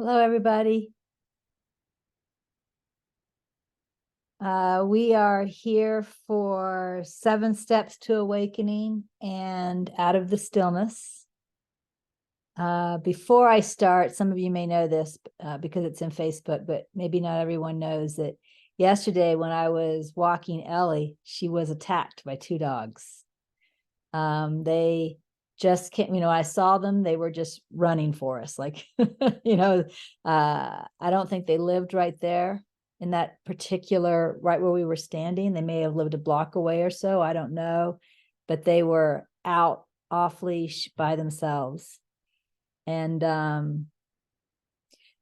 Hello, everybody. We are here for 7 Steps to Awakening and Out of the Stillness. Before I start, some of you may know this because it's in Facebook, but maybe not everyone knows that yesterday when I was walking Ellie, she was attacked by 2 dogs. They just came, I saw them, they were just running for us. Like, I don't think they lived right there in that particular, right where we were standing. They may have lived a block away or so, I don't know, but they were out off leash by themselves. And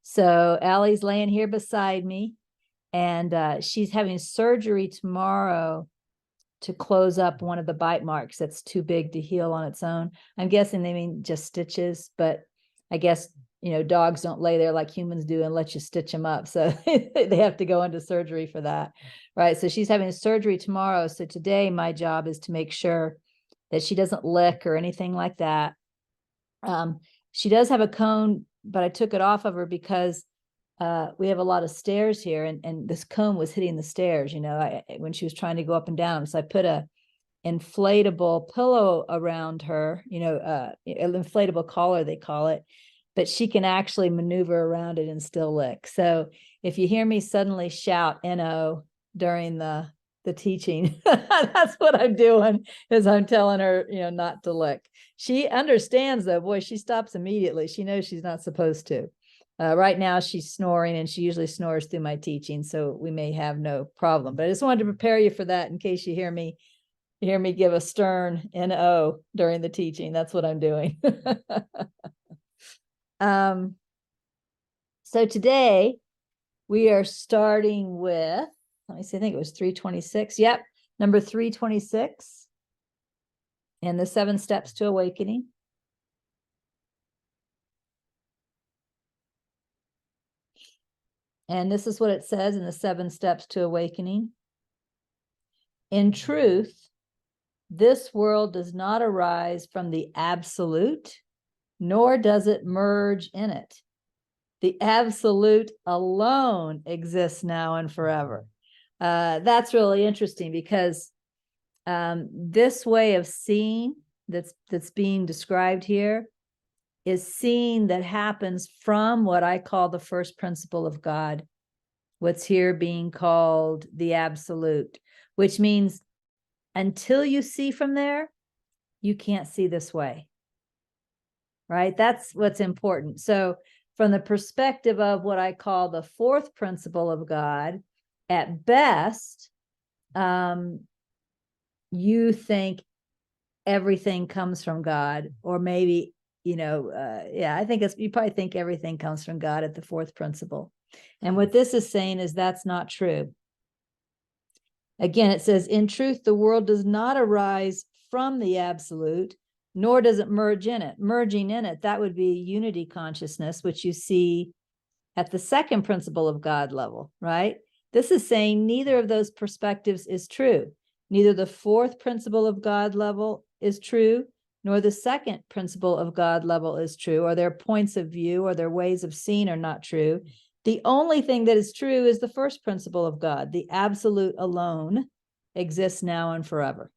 so Allie's laying here beside me, and she's having surgery tomorrow to close up one of the bite marks that's too big to heal on its own. I'm guessing they mean just stitches, but I guess, dogs don't lay there like humans do and let you stitch them up. So they have to go into surgery for that, right? So she's having surgery tomorrow. So today my job is to make sure that she doesn't lick or anything like that. She does have a cone, but I took it off of her because we have a lot of stairs here, and this cone was hitting the stairs, when she was trying to go up and down. So I put a inflatable pillow around her, an inflatable collar, they call it, but she can actually maneuver around it and still lick. So if you hear me suddenly shout "no" during the teaching, that's what I'm doing, is I'm telling her, not to lick. She understands though, boy, she stops immediately. She knows she's not supposed to. Right now she's snoring, and she usually snores through my teaching, so we may have no problem. But I just wanted to prepare you for that in case you hear me give a stern "no" during the teaching. That's what I'm doing. So today we are starting with, let me see, I think it was 326. Yep, number 326, and the 7 Steps to Awakening. And this is what it says in the 7 Steps to Awakening. In truth, this world does not arise from the absolute, nor does it merge in it. The absolute alone exists now and forever. That's really interesting because this way of seeing that's being described here is seeing that happens from what I call the first principle of God, what's here being called the absolute, which means until you see from there, you can't see this way, right? That's what's important. So from the perspective of what I call the 4th principle of God, at best, you think everything comes from God, or maybe, I think you probably think everything comes from God at the 4th principle. And what this is saying is that's not true. Again, it says, in truth, the world does not arise from the absolute, nor does it merge in it. Merging in it, that would be unity consciousness, which you see at the 2nd principle of God level, right? This is saying neither of those perspectives is true. Neither the 4th principle of God level is true, nor the 2nd principle of God level is true, or their points of view or their ways of seeing are not true. The only thing that is true is the 1st principle of God. The absolute alone exists now and forever.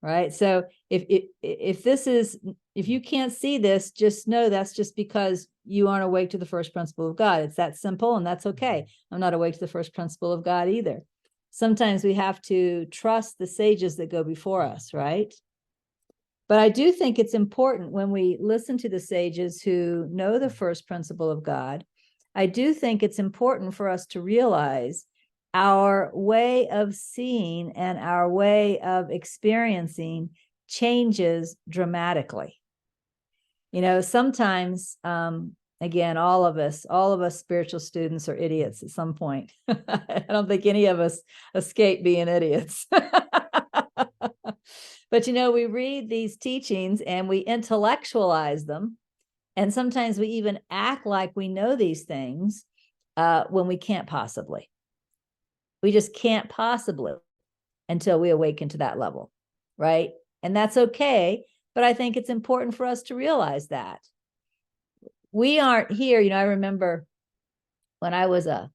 Right? So if you can't see this, just know that's just because you aren't awake to the 1st principle of God. It's that simple, and that's okay. I'm not awake to the 1st principle of God either. Sometimes we have to trust the sages that go before us, right? But I do think it's important when we listen to the sages who know the 1st principle of God, I do think it's important for us to realize our way of seeing and our way of experiencing changes dramatically. Sometimes, again, all of us spiritual students are idiots at some point. I don't think any of us escape being idiots. But, we read these teachings and we intellectualize them. And sometimes we even act like we know these things when we can't possibly. We just can't possibly until we awaken to that level, right? And that's okay. But I think it's important for us to realize that we aren't here. I remember when I was a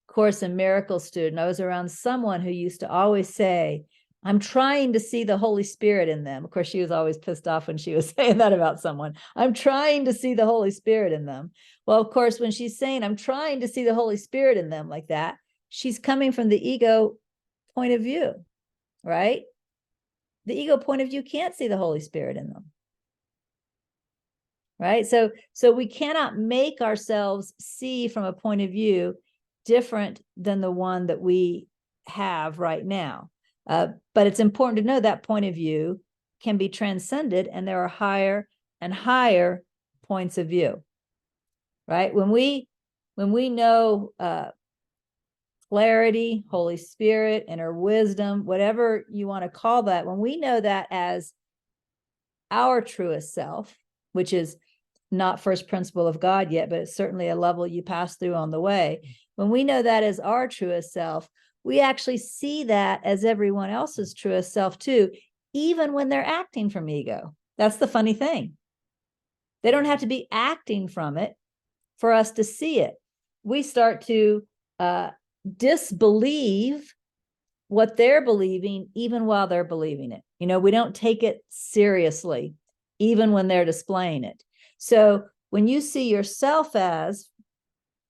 Course in Miracles student, I was around someone who used to always say, I'm trying to see the Holy Spirit in them. Of course, she was always pissed off when she was saying that about someone. I'm trying to see the Holy Spirit in them. Well, of course, when she's saying, I'm trying to see the Holy Spirit in them like that, she's coming from the ego point of view, right? The ego point of view can't see the Holy Spirit in them. Right? So we cannot make ourselves see from a point of view different than the one that we have right now. But it's important to know that point of view can be transcended, and there are higher and higher points of view, right? When we know clarity, Holy Spirit, inner wisdom, whatever you want to call that, when we know that as our truest self, which is not first principle of God yet, but it's certainly a level you pass through on the way. When we know that as our truest self, we actually see that as everyone else's truest self too, even when they're acting from ego. That's the funny thing. They don't have to be acting from it for us to see it. We start to disbelieve what they're believing, even while they're believing it. We don't take it seriously, even when they're displaying it. So when you see yourself as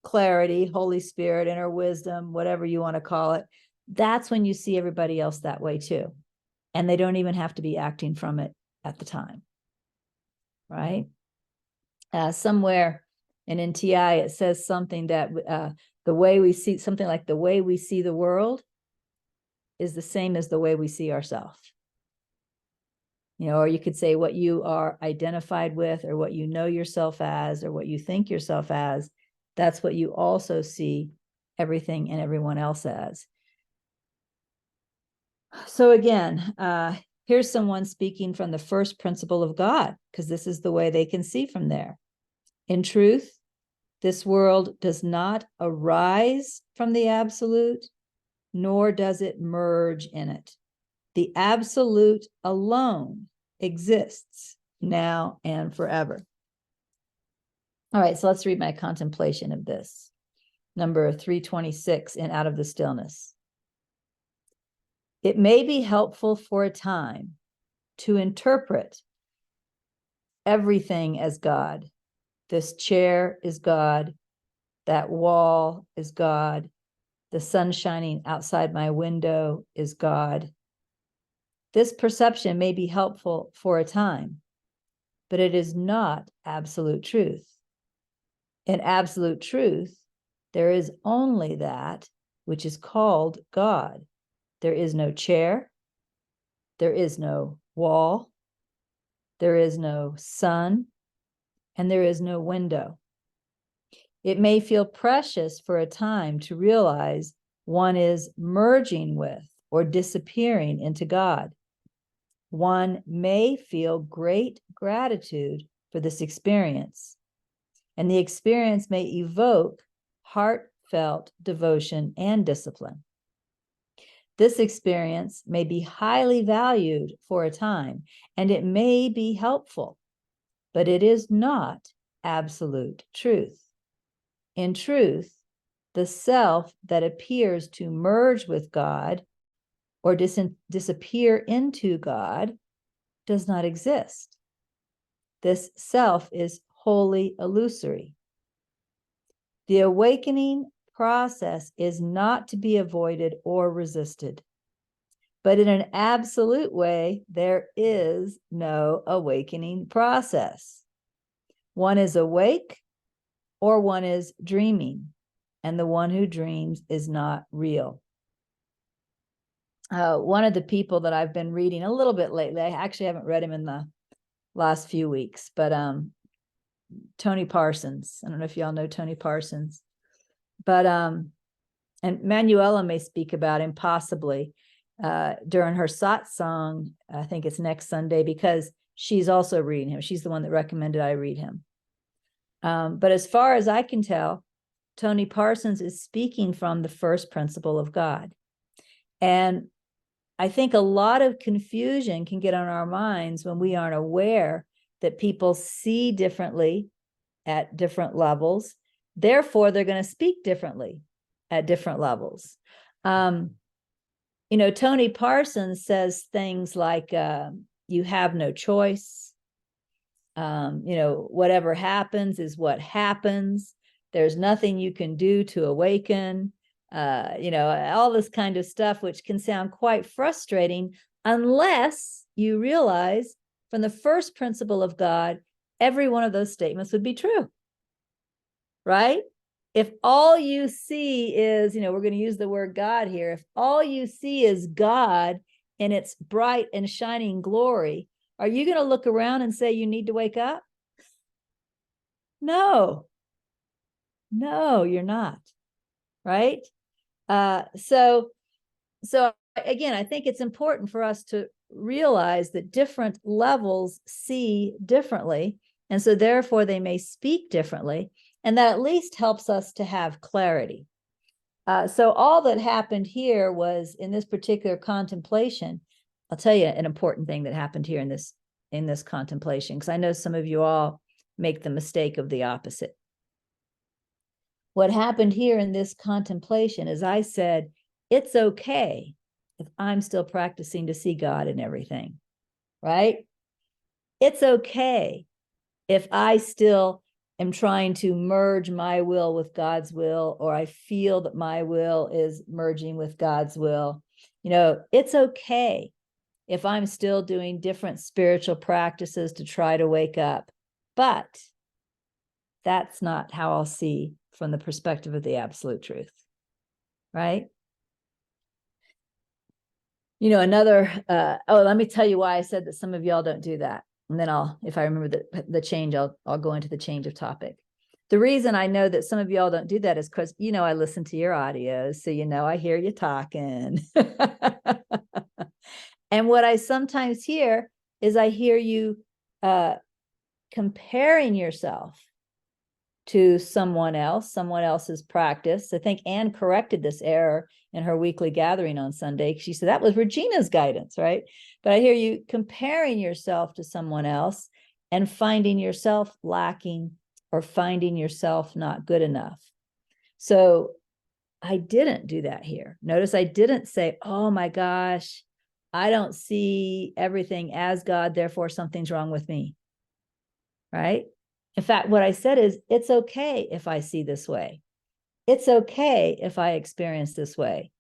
clarity, Holy Spirit, inner wisdom, whatever you want to call it, that's when you see everybody else that way too. And they don't even have to be acting from it at the time, right? Somewhere in NTI, it says something that the way we see, something like the way we see the world is the same as the way we see ourselves. Or you could say what you are identified with, or what you know yourself as, or what you think yourself as, that's what you also see everything and everyone else as. So again, here's someone speaking from the first principle of God, because this is the way they can see from there. In truth, this world does not arise from the absolute, nor does it merge in it. The absolute alone exists now and forever. All right, so let's read my contemplation of this. Number 326 in Out of the Stillness. It may be helpful for a time to interpret everything as God. This chair is God. That wall is God. The sun shining outside my window is God. This perception may be helpful for a time, but it is not absolute truth. In absolute truth, there is only that which is called God. There is no chair. There is no wall. There is no sun. And there is no window. It may feel precious for a time to realize one is merging with or disappearing into God. One may feel great gratitude for this experience, and the experience may evoke heartfelt devotion and discipline. This experience may be highly valued for a time, and it may be helpful, but it is not absolute truth. In truth, the self that appears to merge with God or disappear into God does not exist. This self is wholly illusory. The awakening process is not to be avoided or resisted. But in an absolute way, there is no awakening process. One is awake or one is dreaming, and the one who dreams is not real. One of the people that I've been reading a little bit lately, I actually haven't read him in the last few weeks, but Tony Parsons. I don't know if y'all know Tony Parsons, but and Manuela may speak about him possibly during her satsang. I think it's next Sunday, because she's also reading him. She's the one that recommended I read him. But as far as I can tell, Tony Parsons is speaking from the first principle of God. And I think a lot of confusion can get on our minds when we aren't aware that people see differently at different levels. Therefore, they're going to speak differently at different levels. Tony Parsons says things like, you have no choice. Whatever happens is what happens. There's nothing you can do to awaken. All this kind of stuff, which can sound quite frustrating unless you realize from the first principle of God, every one of those statements would be true, right? If all you see is, we're going to use the word God here. If all you see is God in its bright and shining glory, are you going to look around and say you need to wake up? No, you're not, right? So again, I think it's important for us to realize that different levels see differently. And so therefore they may speak differently. And that at least helps us to have clarity. So all that happened here was in this particular contemplation. I'll tell you an important thing that happened here in this contemplation, because I know some of you all make the mistake of the opposite. What happened here in this contemplation is I said, it's okay if I'm still practicing to see God in everything, right? It's okay if I still am trying to merge my will with God's will, or I feel that my will is merging with God's will. It's okay if I'm still doing different spiritual practices to try to wake up, but that's not how I'll see from the perspective of the absolute truth, right? Let me tell you why I said that some of y'all don't do that. And then if I remember the change, I'll go into the change of topic. The reason I know that some of y'all don't do that is because, I listen to your audios. So, I hear you talking. And what I sometimes hear is I hear you comparing yourself to someone else's practice. I think Anne corrected this error in her weekly gathering on Sunday. She said that was Regina's guidance, right? But I hear you comparing yourself to someone else and finding yourself lacking or finding yourself not good enough. So I didn't do that here. Notice I didn't say, oh my gosh, I don't see everything as God, therefore something's wrong with me, right? In fact, what I said is, it's okay if I see this way. It's okay if I experience this way,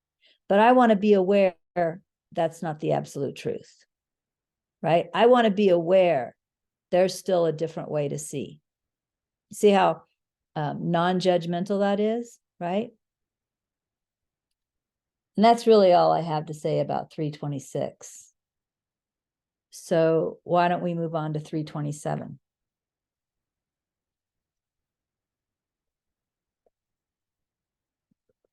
but I want to be aware that's not the absolute truth, right? I want to be aware there's still a different way to see. See how non-judgmental that is, right? And that's really all I have to say about 326. So why don't we move on to 327?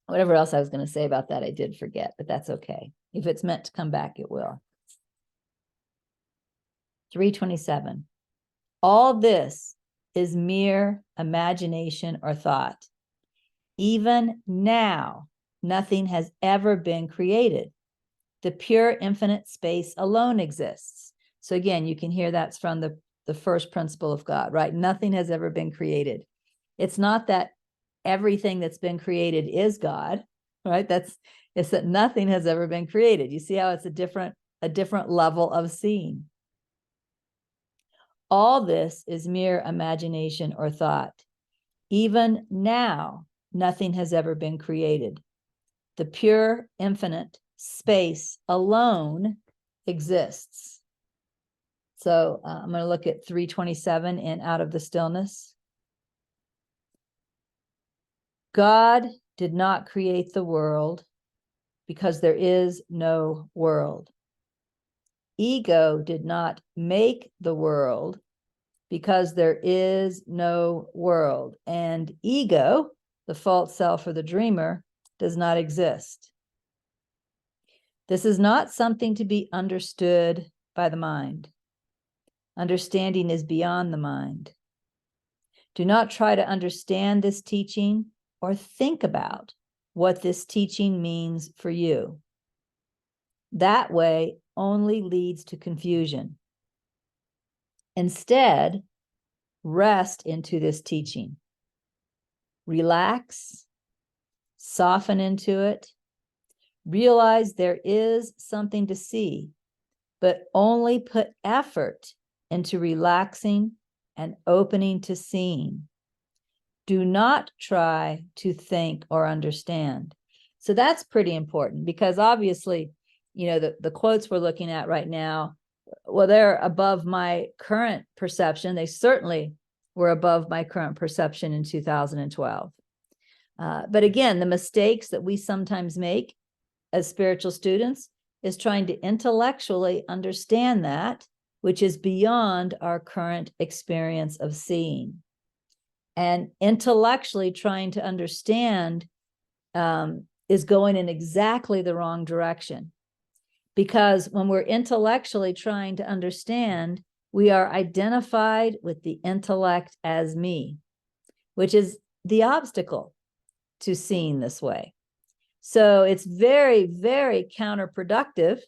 Whatever else I was going to say about that, I did forget, but that's okay. If it's meant to come back, it will. 327. All this is mere imagination or thought. Even now, nothing has ever been created. The pure infinite space alone exists. So again, you can hear that's from the first principle of God, right? Nothing has ever been created. It's not that everything that's been created is God, right? It's that nothing has ever been created. You see how it's a different level of seeing. All this is mere imagination or thought. Even now, nothing has ever been created. The pure, infinite space alone exists. So I'm going to look at 327 in Out of the Stillness. God did not create the world because there is no world. Ego did not make the world because there is no world. And ego, the false self or the dreamer, does not exist. This is not something to be understood by the mind. Understanding is beyond the mind. Do not try to understand this teaching or think about what this teaching means for you. That way only leads to confusion. Instead, rest into this teaching. Relax, soften into it, realize there is something to see, but only put effort into relaxing and opening to seeing. Do not try to think or understand. So that's pretty important, because obviously, the quotes we're looking at right now, well, they're above my current perception. They certainly were above my current perception in 2012. But again, the mistakes that we sometimes make as spiritual students is trying to intellectually understand that, which is beyond our current experience of seeing. And intellectually trying to understand is going in exactly the wrong direction. Because when we're intellectually trying to understand, we are identified with the intellect as me, which is the obstacle to seeing this way. So it's very, very counterproductive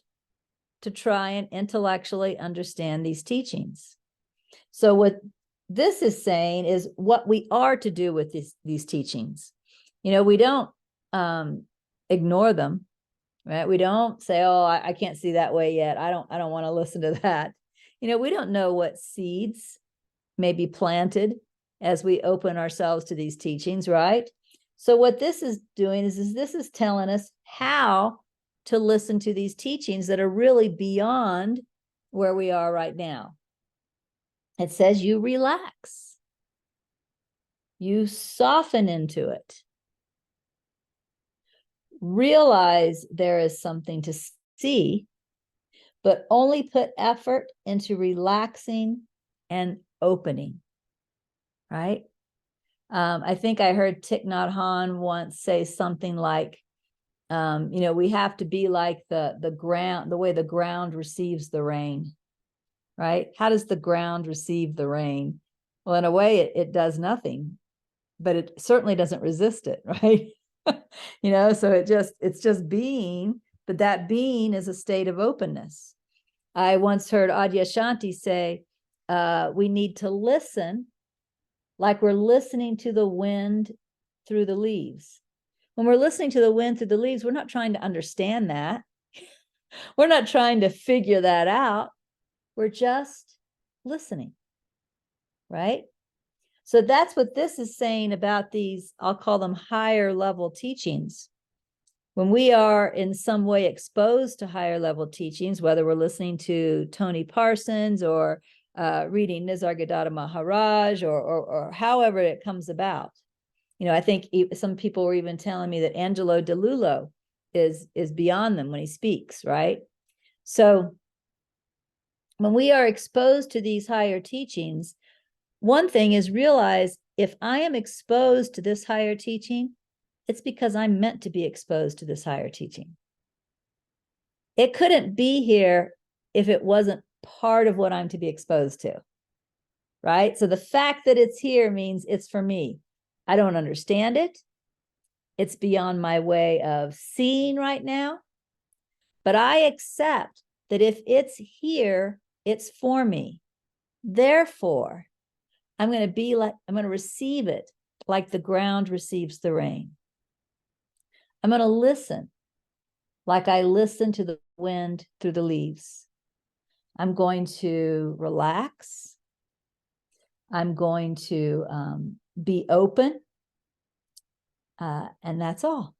to try and intellectually understand these teachings. So what this is saying is what we are to do with these teachings. We don't ignore them, right? We don't say, oh, I can't see that way yet. I don't want to listen to that. We don't know what seeds may be planted as we open ourselves to these teachings, right? So what this is doing is this is telling us how to listen to these teachings that are really beyond where we are right now. It says you relax. You soften into it. Realize there is something to see, but only put effort into relaxing and opening, right? I think I heard Thich Nhat Hanh once say something like, we have to be like the ground, the way the ground receives the rain, right? How does the ground receive the rain? Well, in a way, it does nothing, but it certainly doesn't resist it, right? So it's just being, but that being is a state of openness. I once heard Adyashanti say, we need to listen like we're listening to the wind through the leaves. When we're listening to the wind through the leaves, we're not trying to understand that. We're not trying to figure that out. We're just listening, right? So that's what this is saying about these, I'll call them higher level teachings. When we are in some way exposed to higher level teachings, whether we're listening to Tony Parsons or reading Nisargadatta Maharaj or however it comes about. I think some people were even telling me that Angelo DeLullo is beyond them when he speaks, right? So when we are exposed to these higher teachings, one thing is realize if I am exposed to this higher teaching, it's because I'm meant to be exposed to this higher teaching. It couldn't be here if it wasn't part of what I'm to be exposed to, right? So the fact that it's here means it's for me. I don't understand it. It's beyond my way of seeing right now, but I accept that if it's here, it's for me. Therefore, I'm going to receive it like the ground receives the rain. I'm going to listen like I listen to the wind through the leaves. I'm going to relax. I'm going to be open. And that's all.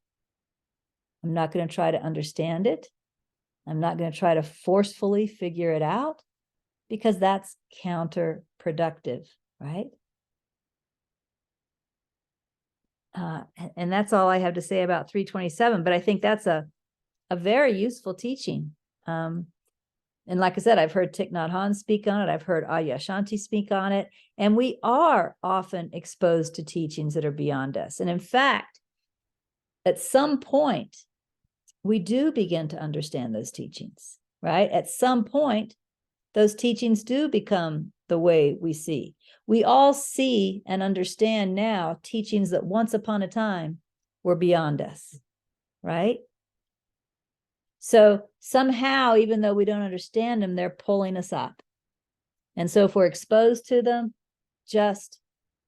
I'm not going to try to understand it. I'm not going to try to forcefully figure it out, because that's counterproductive, right? And that's all I have to say about 327, but I think that's a very useful teaching. And like I said, I've heard Thich Nhat Hanh speak on it. I've heard Adyashanti speak on it. And we are often exposed to teachings that are beyond us. And in fact, at some point, we do begin to understand those teachings, right? At some point, those teachings do become the way we see. We all see and understand now teachings that once upon a time were beyond us, right? So somehow, even though we don't understand them, they're pulling us up. And so if we're exposed to them, just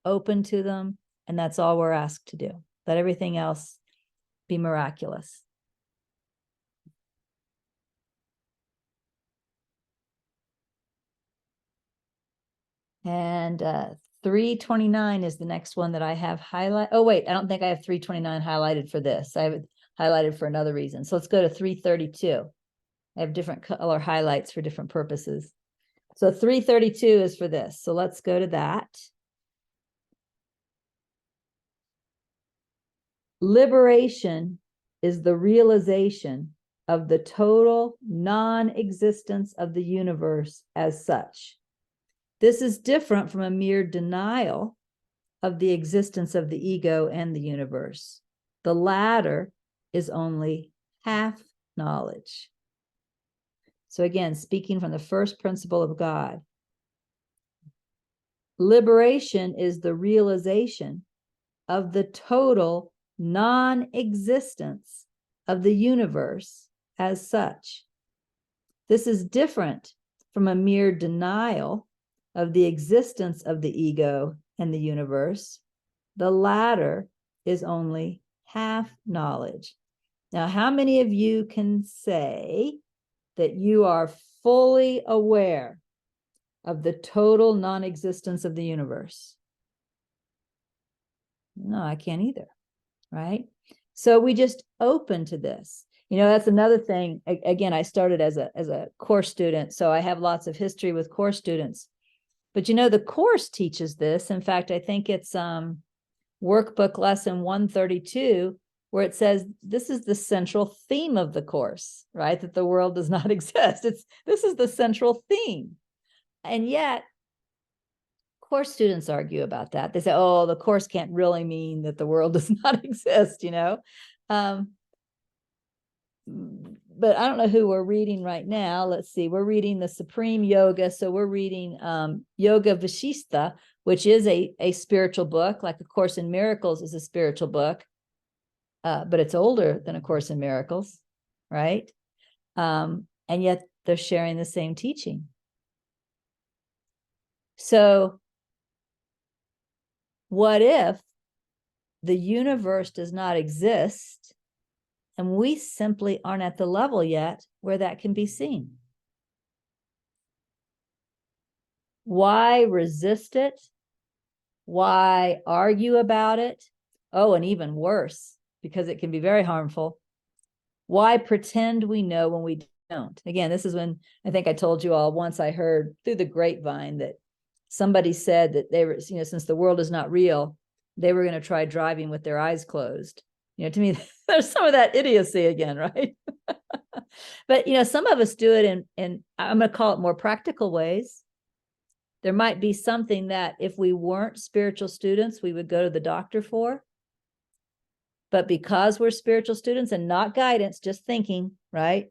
open to them. And that's all we're asked to do. Let everything else be miraculous. And 329 is the next one that I have highlighted. Oh, wait, I don't think I have 329 highlighted for this. I have it highlighted for another reason. So let's go to 332. I have different color highlights for different purposes. So 332 is for this. So let's go to that. Liberation is the realization of the total non-existence of the universe as such. This is different from a mere denial of the existence of the ego and the universe. The latter is only half knowledge. So again, speaking from the first principle of God, liberation is the realization of the total non-existence of the universe as such. This is different from a mere denial of the existence of the ego and the universe. The latter is only half knowledge. Now, how many of you can say that you are fully aware of the total non-existence of the universe? No, I can't either, right? So we just open to this. You know, that's another thing. Again, I started as a course student, so I have lots of history with course students. But you know, the course teaches this. In fact, I think it's workbook lesson 132, where it says this is the central theme of the course, right? That the world does not exist. This is the central theme. And yet, course students argue about that. They say, oh, the course can't really mean that the world does not exist, you know? But I don't know who we're reading right now. Let's see. We're reading the Supreme Yoga. So we're reading Yoga Vashista, which is a spiritual book, like A Course in Miracles is a spiritual book, but it's older than A Course in Miracles, right? And yet they're sharing the same teaching. So what if the universe does not exist and we simply aren't at the level yet where that can be seen? Why resist it? Why argue about it? Oh, and even worse, because it can be very harmful. Why pretend we know when we don't? Again, this is when I think I told you all once I heard through the grapevine that somebody said that they were, you know, since the world is not real, they were going to try driving with their eyes closed. You know, to me, there's some of that idiocy again, right? But, you know, some of us do it in I'm going to call it more practical ways. There might be something that if we weren't spiritual students, we would go to the doctor for. But because we're spiritual students and not guidance, just thinking, right?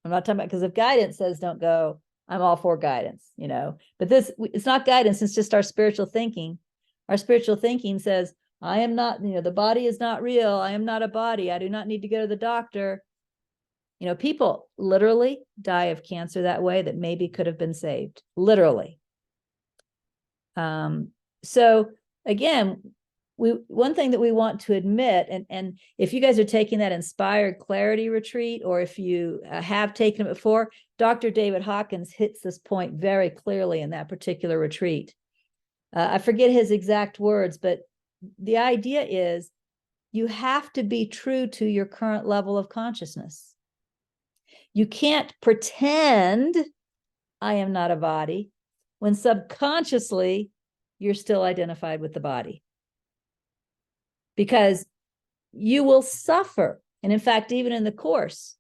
I'm not talking about, because if guidance says don't go, I'm all for guidance, you know. But this, it's not guidance, it's just our spiritual thinking. Our spiritual thinking says, I am not, you know, the body is not real. I am not a body. I do not need to go to the doctor. You know, people literally die of cancer that way that maybe could have been saved, literally. So again, one thing that we want to admit, and if you guys are taking that Inspired Clarity retreat, or if you have taken it before, Dr. David Hawkins hits this point very clearly in that particular retreat. I forget his exact words, but the idea is you have to be true to your current level of consciousness. You can't pretend I am not a body when subconsciously you're still identified with the body, because you will suffer. And in fact, even in the course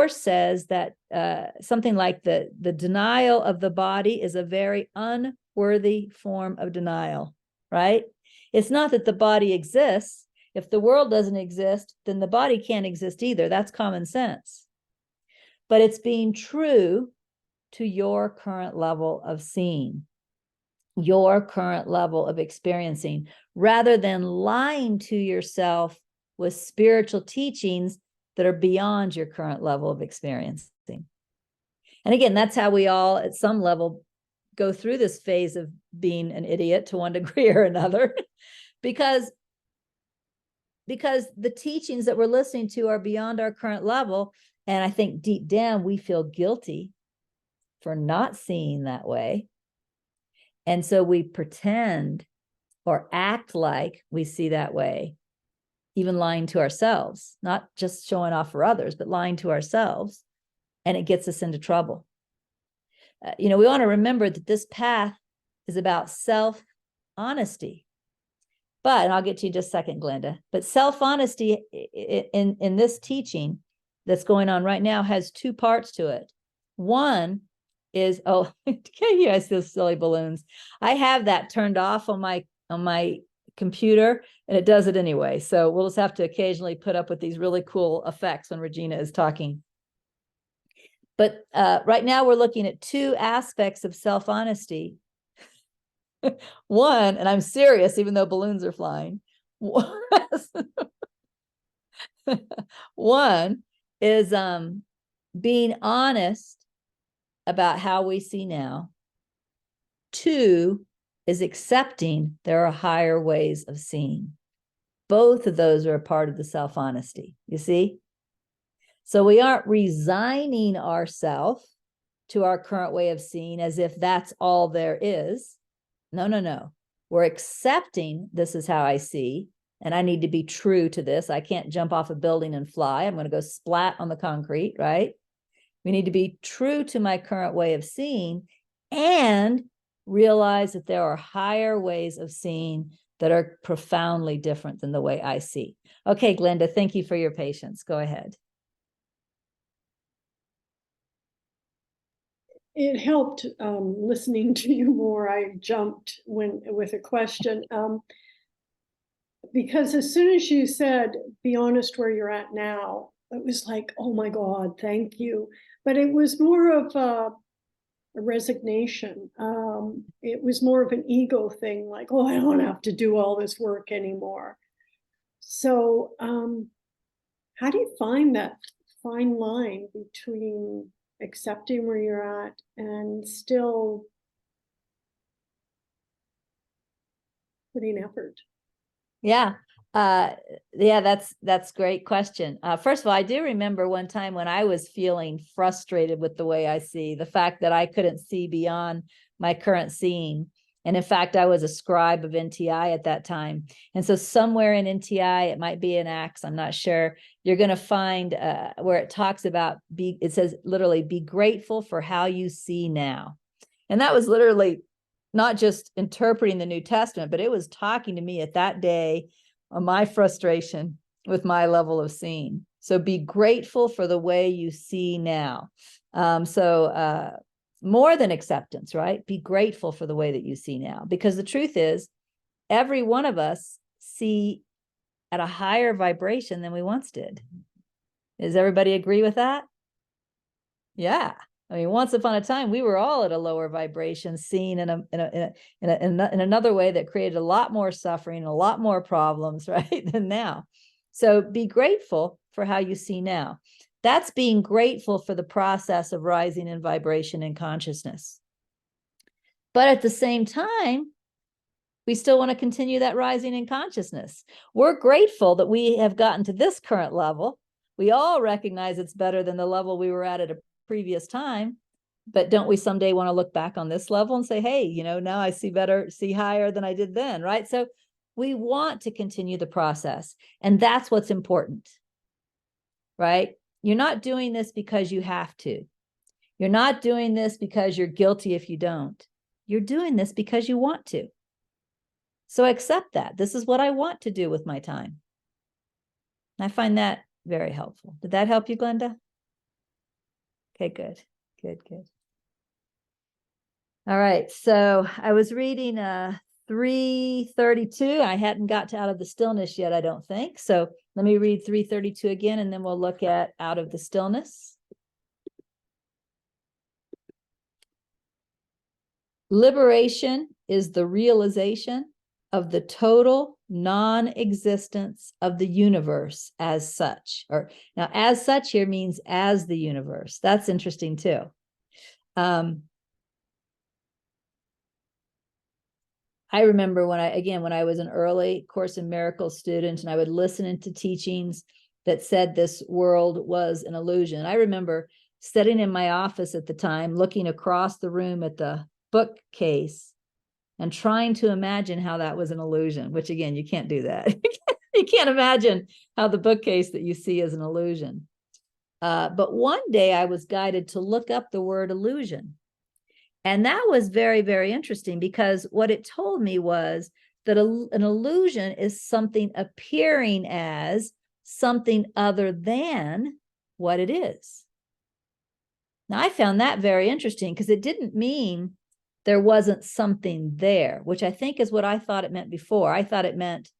says that something like the denial of the body is a very unworthy form of denial, right? It's not that the body exists. If the world doesn't exist, then the body can't exist either. That's common sense. But it's being true to your current level of seeing, your current level of experiencing, rather than lying to yourself with spiritual teachings that are beyond your current level of experiencing. And again, that's how we all, at some level, go through this phase of being an idiot to one degree or another, because the teachings that we're listening to are beyond our current level. And I think deep down, we feel guilty for not seeing that way. And so we pretend or act like we see that way, even lying to ourselves, not just showing off for others, but lying to ourselves. And it gets us into trouble. We want to remember that this path is about self-honesty. But, and I'll get to you in just a second, Glenda, but self-honesty in this teaching that's going on right now has two parts to it. One is, oh, you guys see silly balloons. I have that turned off on my computer, and it does it anyway. So we'll just have to occasionally put up with these really cool effects when Regina is talking. But right now we're looking at two aspects of self-honesty. One, and I'm serious, even though balloons are flying. One is being honest about how we see now. Two is accepting there are higher ways of seeing. Both of those are a part of the self-honesty, you see? So we aren't resigning ourselves to our current way of seeing as if that's all there is. No. We're accepting this is how I see, and I need to be true to this. I can't jump off a building and fly. I'm going to go splat on the concrete, right? We need to be true to my current way of seeing and realize that there are higher ways of seeing that are profoundly different than the way I see. Okay, Glenda, thank you for your patience. Go ahead. It helped listening to you more. I jumped with a question because as soon as you said, be honest where you're at now, it was like, oh my God, thank you. But it was more of a resignation. It was more of an ego thing, like, oh, I don't have to do all this work anymore. So how do you find that fine line between accepting where you're at and still putting effort? Yeah, that's great question. First of all, I do remember one time when I was feeling frustrated with the way I see, the fact that I couldn't see beyond my current seeing. And in fact, I was a scribe of NTI at that time. And so somewhere in NTI, it might be in Acts, I'm not sure, you're going to find where it talks about, it says literally, be grateful for how you see now. And that was literally not just interpreting the New Testament, but it was talking to me at that day on my frustration with my level of seeing. So be grateful for the way you see now. More than acceptance, right? Be grateful for the way that you see now, because the truth is every one of us see at a higher vibration than we once did. Does everybody agree with that? Yeah. I mean, once upon a time, we were all at a lower vibration, seeing in another way that created a lot more suffering, a lot more problems, right, than now. So be grateful for how you see now. That's being grateful for the process of rising in vibration and consciousness. But at the same time, we still want to continue that rising in consciousness. We're grateful that we have gotten to this current level. We all recognize it's better than the level we were at a previous time, but don't we someday want to look back on this level and say, hey, now I see higher than I did then, right? So we want to continue the process, and that's what's important, right? You're not doing this because you have to. You're not doing this because you're guilty if you don't. You're doing this because you want to. So accept that. This is what I want to do with my time. I find that very helpful. Did that help you, Glenda? Okay, good. All right, so I was reading 332. I hadn't got to Out of the Stillness yet, I don't think. So let me read 332 again, and then we'll look at Out of the Stillness. Liberation is the realization of the total non-existence of the universe as such. Or now, as such here means as the universe. That's interesting too. I remember when I was an early Course in Miracles student, and I would listen into teachings that said this world was an illusion. I remember sitting in my office at the time, looking across the room at the bookcase and trying to imagine how that was an illusion, which again, you can't do that. You can't imagine how the bookcase that you see is an illusion. But one day I was guided to look up the word illusion. And that was very, very interesting, because what it told me was that an illusion is something appearing as something other than what it is. Now, I found that very interesting, because it didn't mean there wasn't something there, which I think is what I thought it meant before. I thought it meant,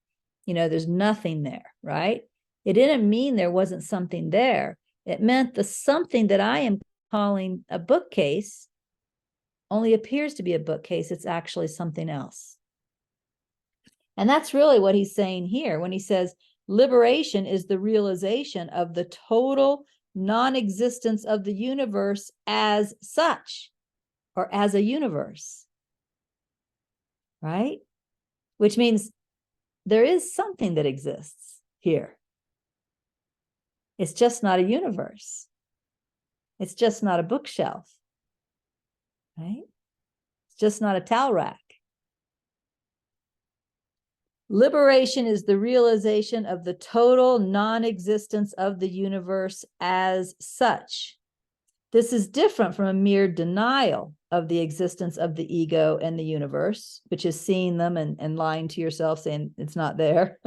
there's nothing there, right? It didn't mean there wasn't something there. It meant the something that I am calling a bookcase only appears to be a bookcase. It's actually something else. And that's really what he's saying here when he says liberation is the realization of the total non-existence of the universe as such, or as a universe, right? Which means there is something that exists here. It's just not a universe. It's just not a bookshelf, right? It's just not a towel rack. Liberation is the realization of the total non-existence of the universe as such. This is different from a mere denial of the existence of the ego and the universe, which is seeing them and lying to yourself, saying it's not there.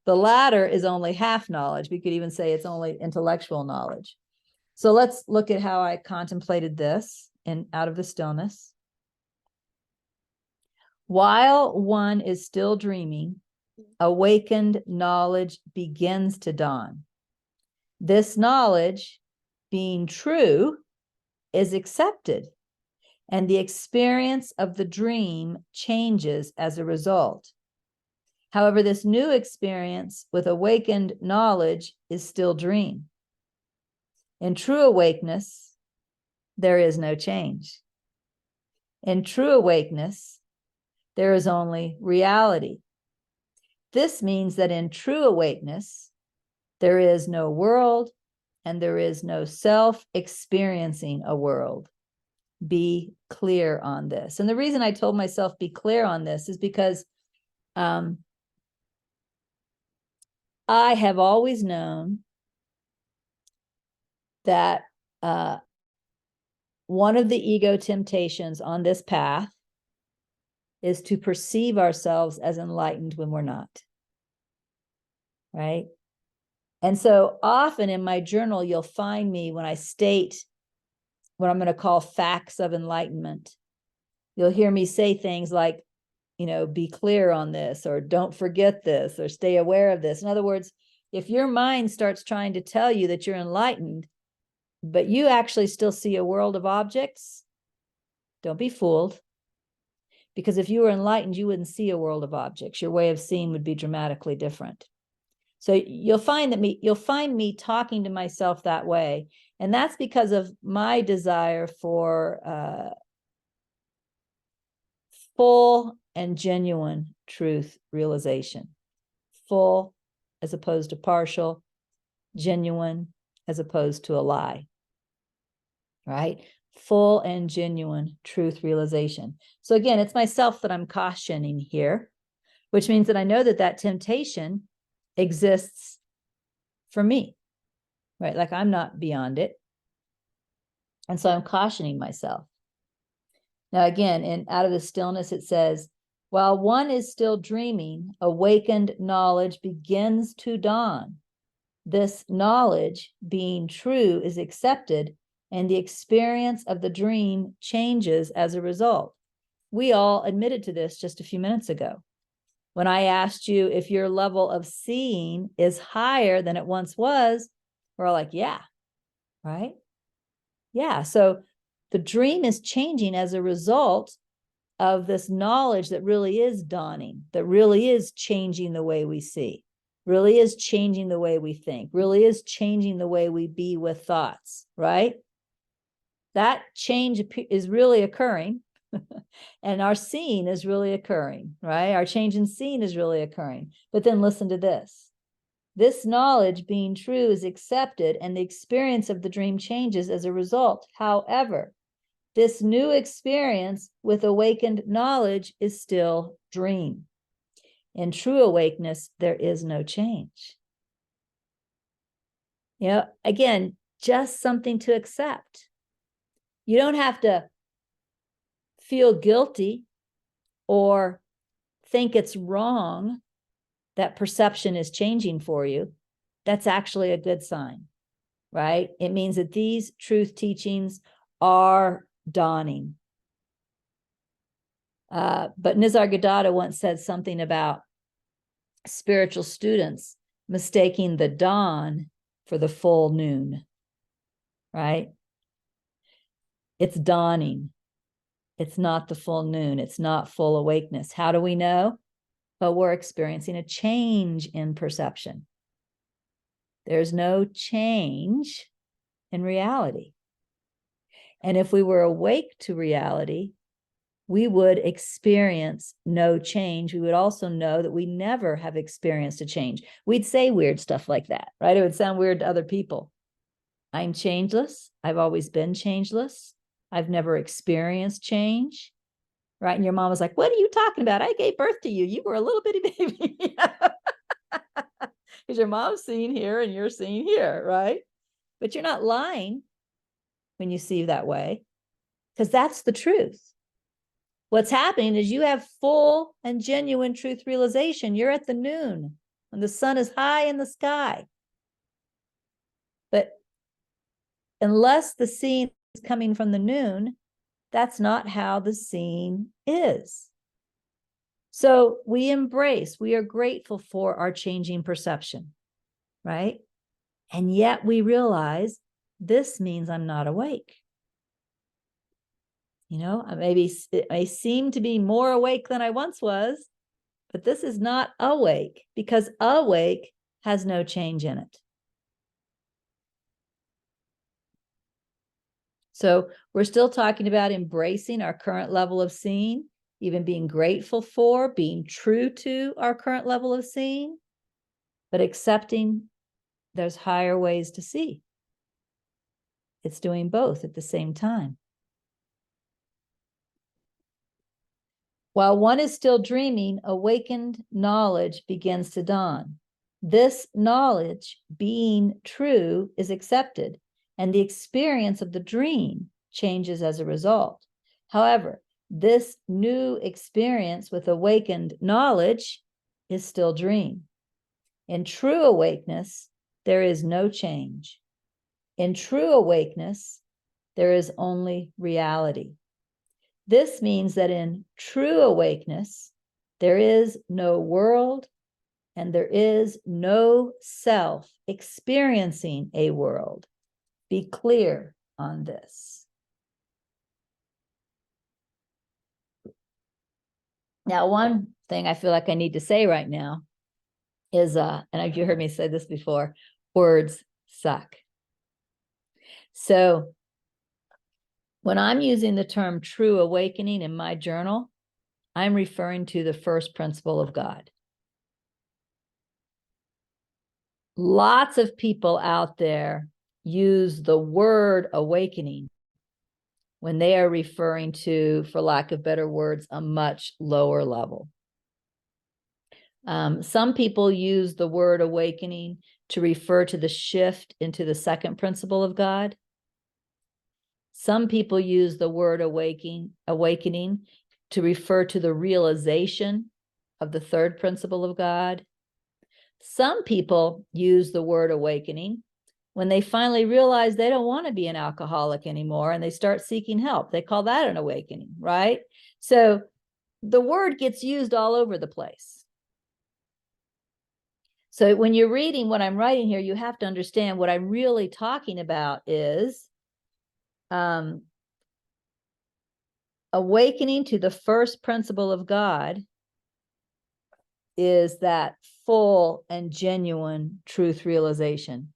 The latter is only half knowledge. We could even say it's only intellectual knowledge. So let's look at how I contemplated this out of the stillness. While one is still dreaming, awakened knowledge begins to dawn. This knowledge, being true, is accepted, and the experience of the dream changes as a result. However, this new experience with awakened knowledge is still dream. In true awakeness, there is no change. In true awakeness, there is only reality. This means that in true awakeness, there is no world and there is no self experiencing a world. Be clear on this. And the reason I told myself be clear on this is because I have always known that one of the ego temptations on this path is to perceive ourselves as enlightened when we're not, right? And so often in my journal, you'll find me when I state what I'm going to call facts of enlightenment. You'll hear me say things like, be clear on this, or don't forget this, or stay aware of this. In other words, if your mind starts trying to tell you that you're enlightened, but you actually still see a world of objects, don't be fooled. Because if you were enlightened, you wouldn't see a world of objects. Your way of seeing would be dramatically different. So you'll find me talking to myself that way. And that's because of my desire for full and genuine truth realization. Full as opposed to partial, genuine as opposed to a lie, right? Full and genuine truth realization. So again, it's myself that I'm cautioning here, which means that I know that temptation exists for me, right? Like I'm not beyond it. And so I'm cautioning myself. Now, again, out of the stillness, it says, while one is still dreaming, awakened knowledge begins to dawn. This knowledge, being true, is accepted, and the experience of the dream changes as a result. We all admitted to this just a few minutes ago. When I asked you if your level of seeing is higher than it once was, we're all like, yeah, right? Yeah, so the dream is changing as a result of this knowledge that really is dawning, that really is changing the way we see, really is changing the way we think, really is changing the way we be with thoughts, right? That change is really occurring. And our seeing is really occurring, right? Our change in seeing is really occurring. But then listen to this. This knowledge being true is accepted, and the experience of the dream changes as a result. However, this new experience with awakened knowledge is still dream. In true awakeness, there is no change. Again, just something to accept. You don't have to feel guilty or think it's wrong that perception is changing for you. That's actually a good sign, right? It means that these truth teachings are dawning. But Nisargadatta once said something about spiritual students mistaking the dawn for the full noon, right? It's dawning. It's not the full noon. It's not full awakeness. How do we know? But we're experiencing a change in perception. There's no change in reality. And if we were awake to reality, we would experience no change. We would also know that we never have experienced a change. We'd say weird stuff like that, right? It would sound weird to other people. I'm changeless. I've always been changeless. I've never experienced change, right? And your mom was like, what are you talking about? I gave birth to you. You were a little bitty baby. Because your mom's seeing here and you're seeing here, right? But you're not lying when you see that way, because that's the truth. What's happening is you have full and genuine truth realization. You're at the noon when the sun is high in the sky. But unless the seeing is coming from the noon, that's not how the seeing is. So we are grateful for our changing perception, right? And yet we realize this means I'm not awake. Maybe it may seem to be more awake than I once was, but this is not awake, because awake has no change in it. So we're still talking about embracing our current level of seeing, even being grateful for, being true to our current level of seeing, but accepting there's higher ways to see. It's doing both at the same time. While one is still dreaming, awakened knowledge begins to dawn. This knowledge, being true, is accepted, and the experience of the dream changes as a result. However, this new experience with awakened knowledge is still dream. In true awakeness, there is no change. In true awakeness, there is only reality. This means that in true awakeness, there is no world and there is no self experiencing a world. Be clear on this. Now, one thing I feel like I need to say right now is, and you heard me say this before, words suck. So when I'm using the term true awakening in my journal, I'm referring to the first principle of God. Lots of people out there use the word awakening when they are referring to, for lack of better words, a much lower level. Some people use the word awakening to refer to the shift into the second principle of God. Some people use the word awakening to refer to the realization of the third principle of God. Some people use the word awakening when they finally realize they don't want to be an alcoholic anymore and they start seeking help. They call that an awakening, right? So the word gets used all over the place. So when you're reading what I'm writing here, you have to understand what I'm really talking about is awakening to the first principle of God is that full and genuine truth realization.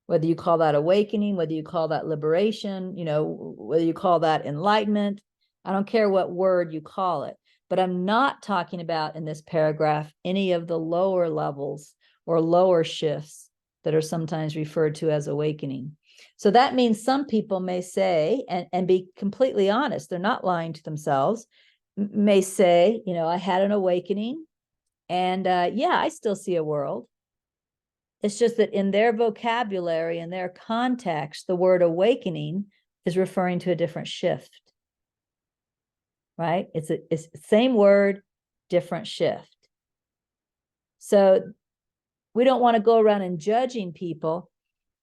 Whether you call that awakening, whether you call that liberation, whether you call that enlightenment, I don't care what word you call it, but I'm not talking about in this paragraph any of the lower levels or lower shifts that are sometimes referred to as awakening. So that means some people may say, and be completely honest, they're not lying to themselves, may say, you know, I had an awakening, and yeah, I still see a world. It's just that in their vocabulary, in their context, the word awakening is referring to a different shift, right? It's the same word, different shift. So we don't want to go around and judging people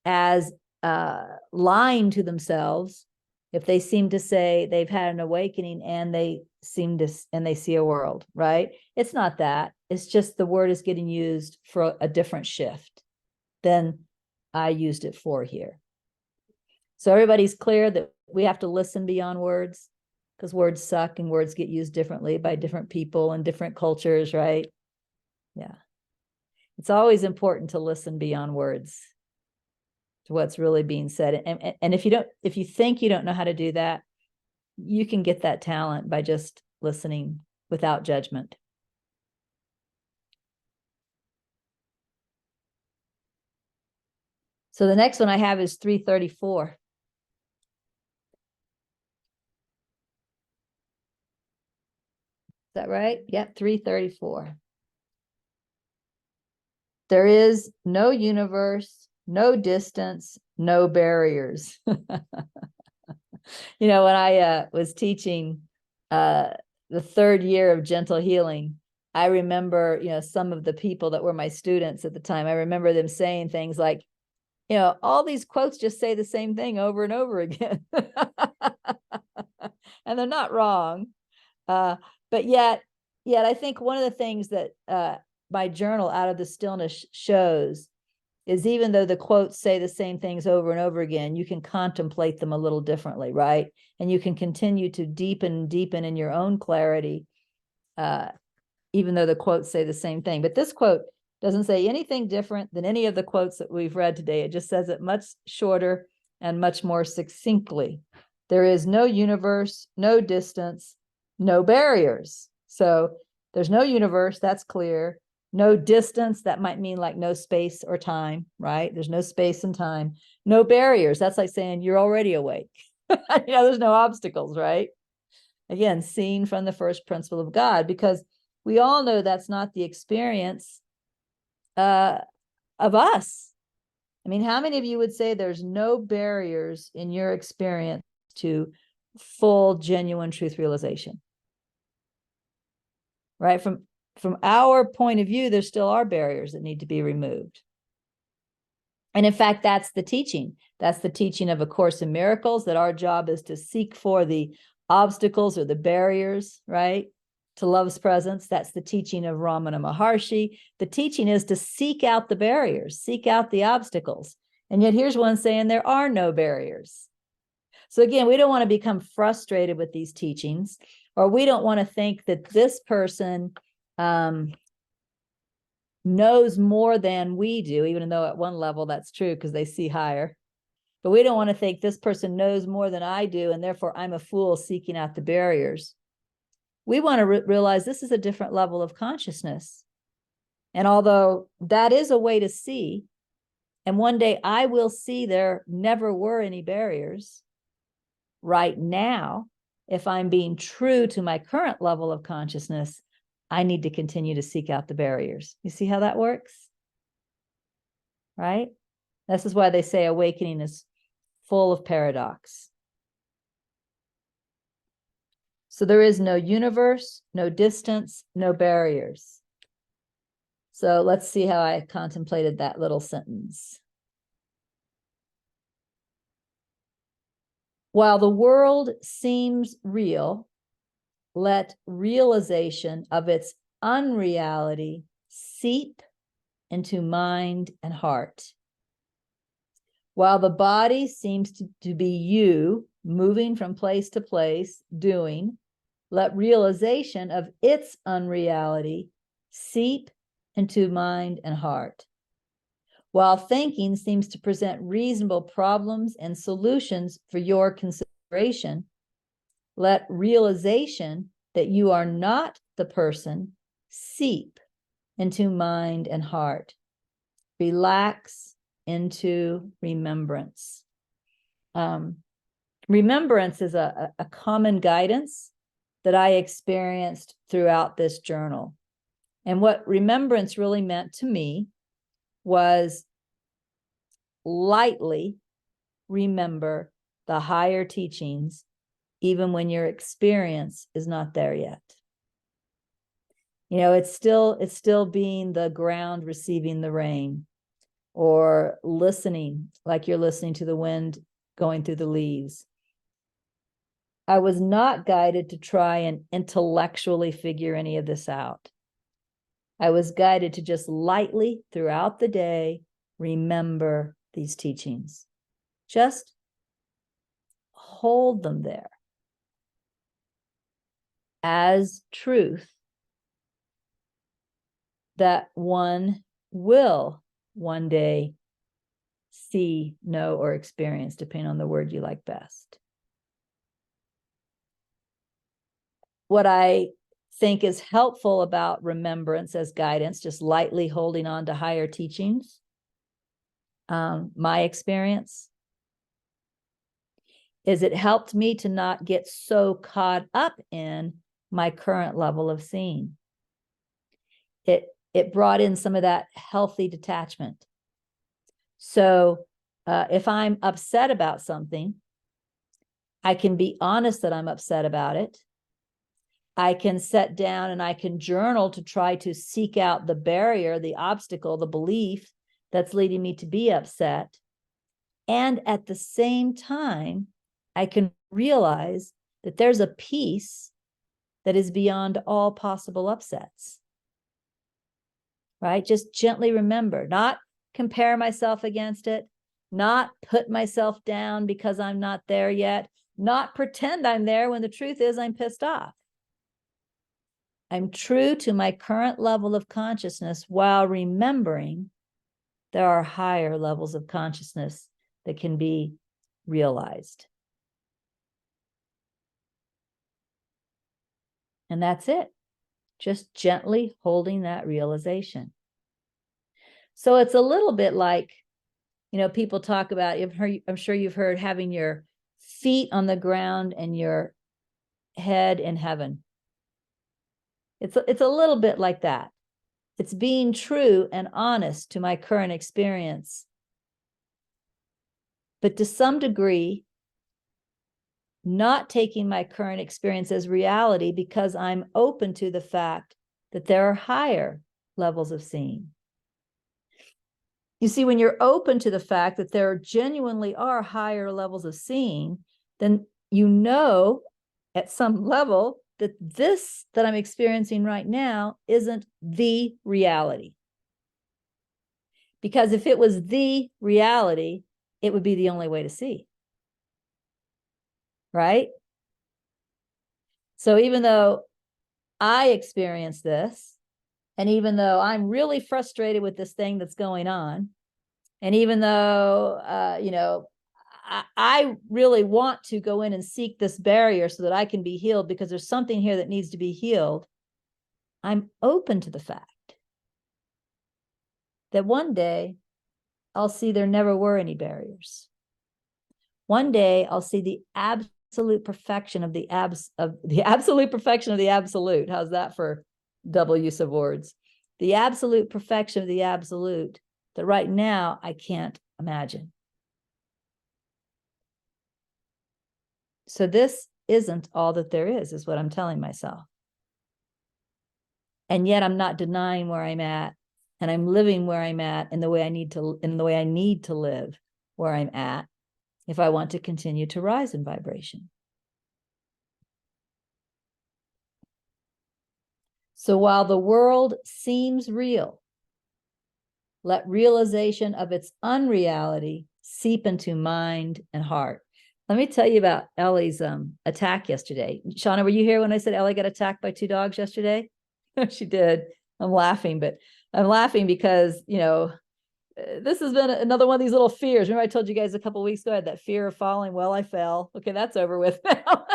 as lying to themselves if they seem to say they've had an awakening and they see a world, right? It's not that. It's just the word is getting used for a different shift than I used it for here. So everybody's clear that we have to listen beyond words, because words suck and words get used differently by different people and different cultures, right? Yeah. It's always important to listen beyond words to what's really being said. And if you think you don't know how to do that, you can get that talent by just listening without judgment. So the next one I have is 334. Is that right? Yep, 334. There is no universe, no distance, no barriers. You know, when I was teaching the third year of gentle healing, I remember, you know, some of the people that were my students at the time, I remember them saying things like, you know, all these quotes just say the same thing over and over again. And they're not wrong. But yet I think one of the things that my journal Out of the Stillness shows is even though the quotes say the same things over and over again, you can contemplate them a little differently, right? And you can continue to deepen in your own clarity, even though the quotes say the same thing. But this quote doesn't say anything different than any of the quotes that we've read today. It just says it much shorter and much more succinctly. There is no universe, no distance, no barriers. So there's no universe, that's clear. No distance, that might mean like no space or time, right? There's no space and time. No barriers, that's like saying you're already awake. You know, there's no obstacles, right? Again, seen from the first principle of God, because we all know that's not the experience of us. I mean, how many of you would say there's no barriers in your experience to full, genuine truth realization? Right? From our point of view, there still are barriers that need to be removed. And in fact, that's the teaching. That's the teaching of A Course in Miracles, that our job is to seek for the obstacles or the barriers, right, to love's presence. That's the teaching of Ramana Maharshi. The teaching is to seek out the barriers, seek out the obstacles. And yet here's one saying there are no barriers. So again, we don't want to become frustrated with these teachings, or we don't want to think that this person knows more than we do, even though at one level that's true because they see higher. But we don't want to think this person knows more than I do, and therefore I'm a fool seeking out the barriers. We want to realize this is a different level of consciousness. And although that is a way to see, and one day I will see there never were any barriers, right now, if I'm being true to my current level of consciousness, I need to continue to seek out the barriers. You see how that works? Right? This is why they say awakening is full of paradox. So there is no universe, no distance, no barriers. So let's see how I contemplated that little sentence. While the world seems real, let realization of its unreality seep into mind and heart. While the body seems to be you, moving from place to place, doing, let realization of its unreality seep into mind and heart. While thinking seems to present reasonable problems and solutions for your consideration, Let realization that you are not the person seep into mind and heart. Relax into remembrance. Remembrance is a common guidance that I experienced throughout this journal. And what remembrance really meant to me was lightly remember the higher teachings, even when your experience is not there yet. You know, it's still being the ground receiving the rain, or listening like you're listening to the wind going through the leaves. I was not guided to try and intellectually figure any of this out. I was guided to just lightly throughout the day remember these teachings. Just hold them there as truth that one will one day see, know, or experience, depending on the word you like best. What I think is helpful about remembrance as guidance, just lightly holding on to higher teachings, my experience, is it helped me to not get so caught up in my current level of seeing. It brought in some of that healthy detachment. So if I'm upset about something, I can be honest that I'm upset about it. I can sit down and I can journal to try to seek out the barrier, the obstacle, the belief that's leading me to be upset. And at the same time, I can realize that there's a peace that is beyond all possible upsets. Right? Just gently remember, not compare myself against it, not put myself down because I'm not there yet, not pretend I'm there when the truth is I'm pissed off. I'm true to my current level of consciousness while remembering there are higher levels of consciousness that can be realized. And that's it. Just gently holding that realization. So it's a little bit like, you know, people talk about, I'm sure you've heard having your feet on the ground and your head in heaven. It's a little bit like that. It's being true and honest to my current experience. But to some degree, not taking my current experience as reality because I'm open to the fact that there are higher levels of seeing. You see, when you're open to the fact that there genuinely are higher levels of seeing, then you know at some level that this that I'm experiencing right now isn't the reality. Because if it was the reality, it would be the only way to see. Right? So even though I experience this, and even though I'm really frustrated with this thing that's going on, and even though, you know, I really want to go in and seek this barrier so that I can be healed because there's something here that needs to be healed, I'm open to the fact that one day I'll see there never were any barriers. One day I'll see the absolute perfection of the absolute perfection of the absolute. How's that for double use of words? The absolute perfection of the absolute that right now I can't imagine. So this isn't all that there is what I'm telling myself. And yet I'm not denying where I'm at, and I'm living where I'm at in the way I need to live where I'm at if I want to continue to rise in vibration. So while the world seems real, let realization of its unreality seep into mind and heart. Let me tell you about Ellie's attack yesterday. Shauna, were you here when I said Ellie got attacked by 2 dogs yesterday? She did. I'm laughing because, you know, this has been another one of these little fears. Remember I told you guys a couple of weeks ago I had that fear of falling? Well, I fell. Okay, that's over with now.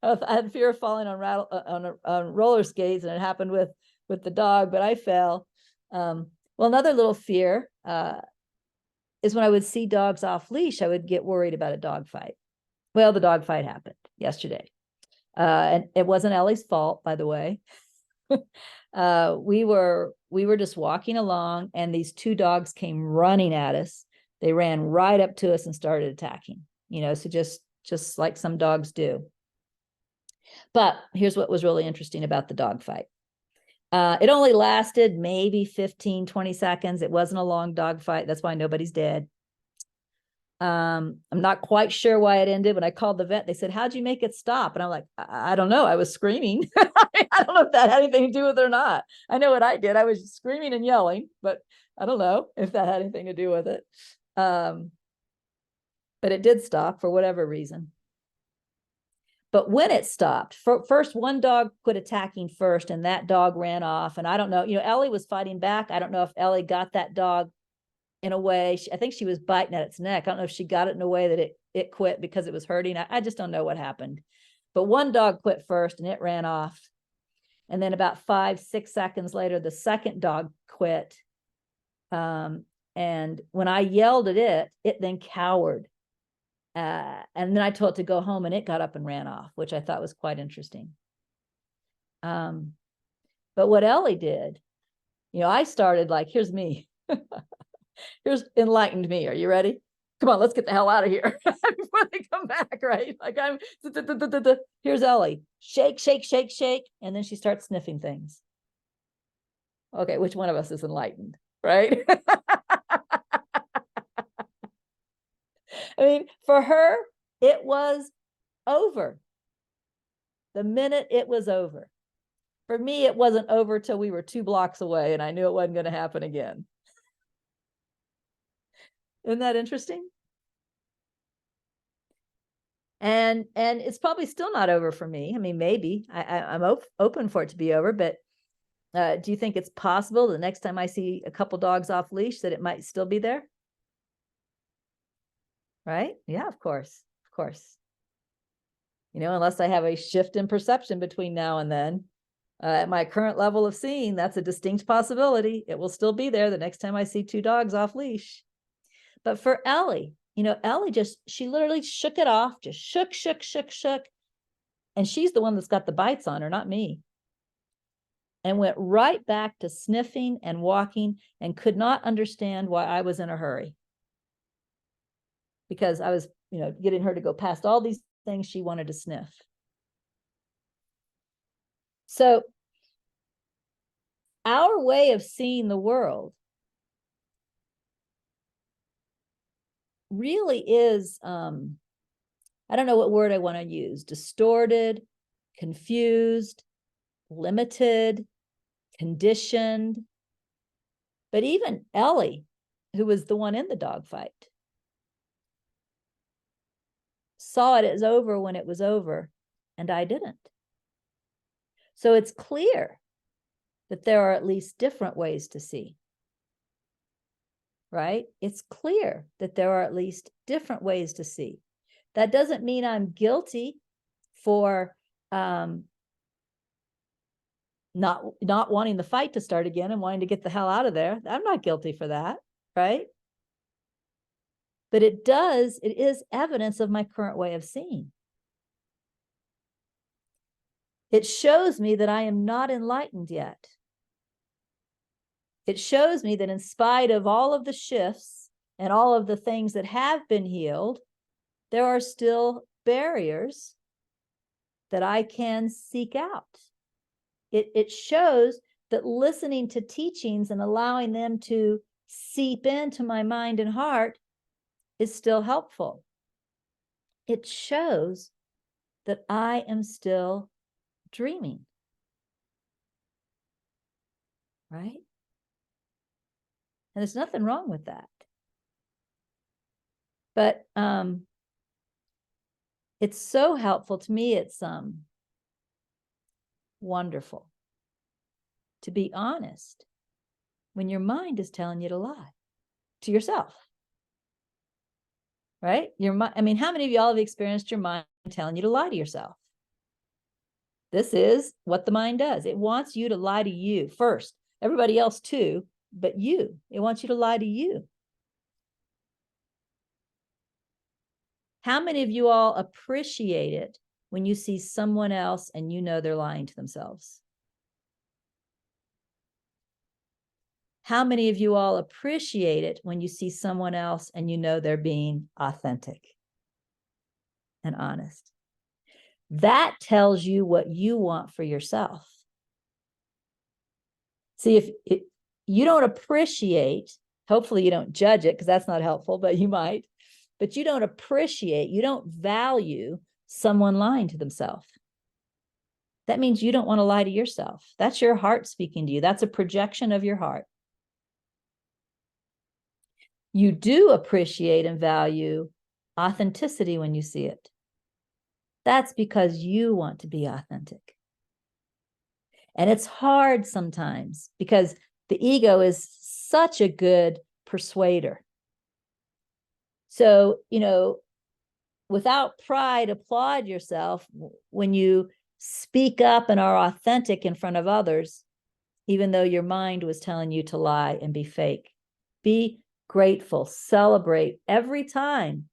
I had fear of falling on roller skates, and it happened with the dog, but I fell. Well, another little fear is when I would see dogs off leash, I would get worried about a dog fight. Well, the dog fight happened yesterday. And it wasn't Ellie's fault, by the way. We were just walking along, and these two dogs came running at us. They ran right up to us and started attacking, so just like some dogs do. But here's what was really interesting about the dog fight. It only lasted maybe 15, 20 seconds. It wasn't a long dog fight. That's why nobody's dead. I'm not quite sure why it ended. When I called the vet, they said, "How'd you make it stop?" And I'm like, I don't know. I was screaming. I don't know if that had anything to do with it or not. I know what I did. I was screaming and yelling, but I don't know if that had anything to do with it. But it did stop for whatever reason. But when it stopped, first one dog quit attacking first, and that dog ran off. And I don't know, Ellie was fighting back. I don't know if Ellie got that dog in a way. I think she was biting at its neck. I don't know if she got it in a way that it quit because it was hurting. I just don't know what happened. But one dog quit first, and it ran off. And then about 5-6 seconds later, the second dog quit. And when I yelled at it, it then cowered. And then I told it to go home, and it got up and ran off, which I thought was quite interesting. But what Ellie did, I started like, here's me. Here's enlightened me. Are you ready? Come on, let's get the hell out of here before they come back, right? Like here's Ellie. Shake, shake, shake, shake. And then she starts sniffing things. Okay, which one of us is enlightened, right? I mean, for her, it was over. The minute it was over. For me, it wasn't over till we were 2 blocks away, and I knew it wasn't going to happen again. Isn't that interesting? And it's probably still not over for me. I mean, maybe I'm open for it to be over, but do you think it's possible the next time I see a couple dogs off leash that it might still be there? Right? Yeah, of course. Of course. Unless I have a shift in perception between now and then, at my current level of seeing, that's a distinct possibility. It will still be there the next time I see 2 dogs off leash. But for Ellie, Ellie she literally shook it off, just shook. And she's the one that's got the bites on her, not me. And went right back to sniffing and walking, and could not understand why I was in a hurry. Because I was, getting her to go past all these things she wanted to sniff. So our way of seeing the world really is, I don't know what word I want to use, distorted, confused, limited, conditioned. But even Ellie, who was the one in the dogfight, saw it as over when it was over, and I didn't. So it's clear that there are at least different ways to see. Right? It's clear that there are at least different ways to see. That doesn't mean I'm guilty for not wanting the fight to start again and wanting to get the hell out of there. I'm not guilty for that, right? But it is evidence of my current way of seeing. It shows me that I am not enlightened yet. It shows me that in spite of all of the shifts and all of the things that have been healed, there are still barriers that I can seek out. It shows that listening to teachings and allowing them to seep into my mind and heart is still helpful. It shows that I am still dreaming. Right? And there's nothing wrong with that. But it's so helpful to me. It's wonderful to be honest when your mind is telling you to lie to yourself. Right? I mean, how many of y'all have experienced your mind telling you to lie to yourself? This is what the mind does. It wants you to lie to you first, everybody else too, but you. It wants you to lie to you. How many of you all appreciate it when you see someone else and you know they're lying to themselves? How many of you all appreciate it when you see someone else and you know they're being authentic and honest? That tells you what you want for yourself. See, if you don't appreciate, hopefully you don't judge it because that's not helpful, but you might, but you don't appreciate, you don't value someone lying to themselves. That means you don't want to lie to yourself. That's your heart speaking to you. That's a projection of your heart. You do appreciate and value authenticity when you see it. That's because you want to be authentic. And it's hard sometimes because the ego is such a good persuader. So, without pride, applaud yourself when you speak up and are authentic in front of others, even though your mind was telling you to lie and be fake. Be grateful, celebrate every time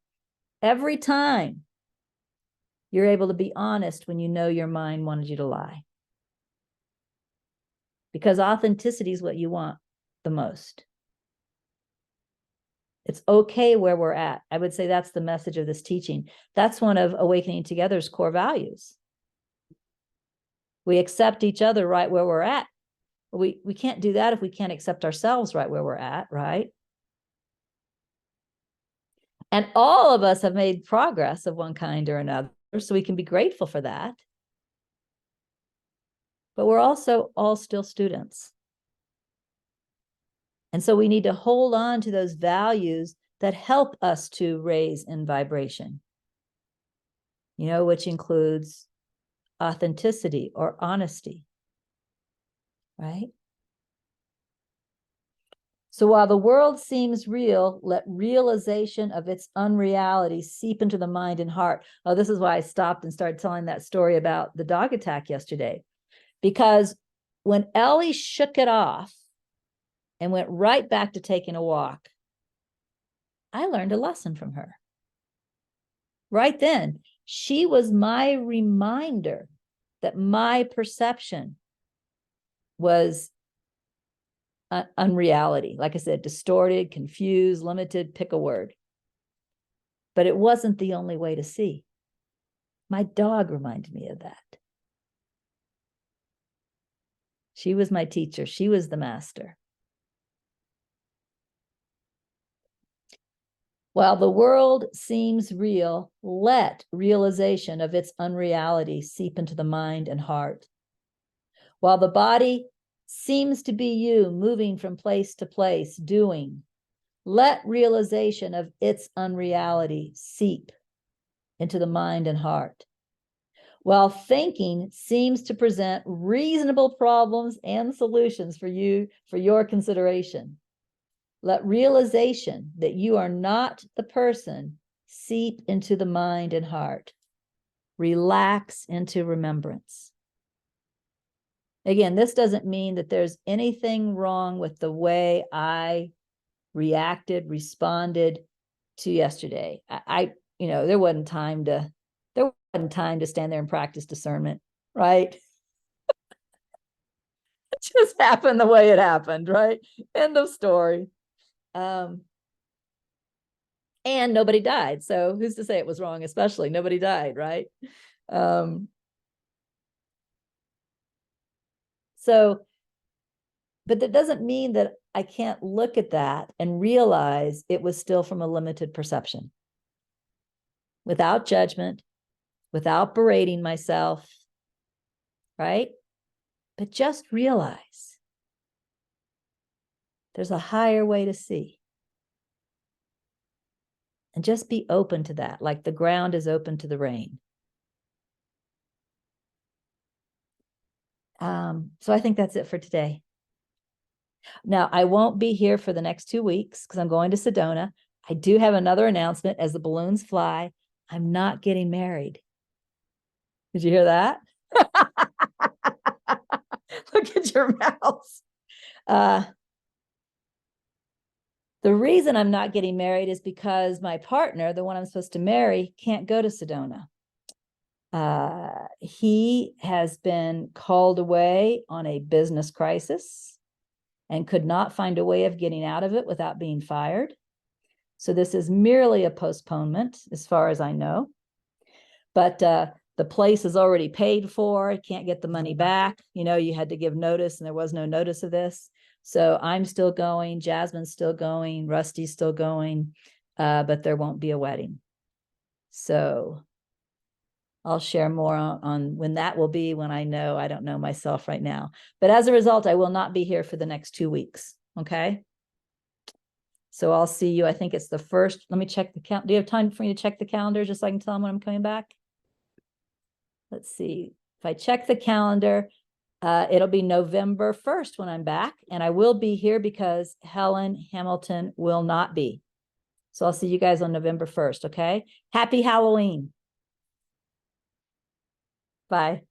you're able to be honest when you know your mind wanted you to lie. Because authenticity is what you want the most. It's okay where we're at. I would say that's the message of this teaching. That's one of Awakening Together's core values. We accept each other right where we're at. We can't do that if we can't accept ourselves right where we're at, right? And all of us have made progress of one kind or another, so we can be grateful for that. But we're also all still students. And so we need to hold on to those values that help us to raise in vibration, which includes authenticity or honesty, right? So while the world seems real, let realization of its unreality seep into the mind and heart. Oh, this is why I stopped and started telling that story about the dog attack yesterday. Because when Ellie shook it off and went right back to taking a walk, I learned a lesson from her. Right then, she was my reminder that my perception was unreality. Like I said, distorted, confused, limited, pick a word. But it wasn't the only way to see. My dog reminded me of that. She was my teacher. She was the master. While the world seems real, let realization of its unreality seep into the mind and heart. While the body seems to be you moving from place to place, doing, let realization of its unreality seep into the mind and heart. While thinking seems to present reasonable problems and solutions for you, for your consideration, let realization that you are not the person seep into the mind and heart. Relax into remembrance. Again, this doesn't mean that there's anything wrong with the way I responded to yesterday. There wasn't time to stand there and practice discernment, right? It just happened the way it happened, right? End of story. And nobody died. So who's to say it was wrong? Especially nobody died, right? But that doesn't mean that I can't look at that and realize it was still from a limited perception, without judgment, without berating myself, right? But just realize there's a higher way to see. And just be open to that, like the ground is open to the rain. So I think that's it for today. Now, I won't be here for the next 2 weeks because I'm going to Sedona. I do have another announcement as the balloons fly. I'm not getting married. Did you hear that? Look at your mouth. The reason I'm not getting married is because my partner, the one I'm supposed to marry, can't go to Sedona. He has been called away on a business crisis and could not find a way of getting out of it without being fired. So this is merely a postponement, as far as I know. But the place is already paid for. Can't get the money back. You know, you had to give notice, and there was no notice of this. So I'm still going. Jasmine's still going. Rusty's still going. But there won't be a wedding. So I'll share more on when that will be, when I know. I don't know myself right now. But as a result, I will not be here for the next 2 weeks. Okay. So I'll see you. I think it's the 1st. Let me check the calendar. Do you have time for me to check the calendar just so I can tell them when I'm coming back? Let's see. If I check the calendar, it'll be November 1st when I'm back. And I will be here because Helen Hamilton will not be. So I'll see you guys on November 1st. Okay. Happy Halloween. Bye.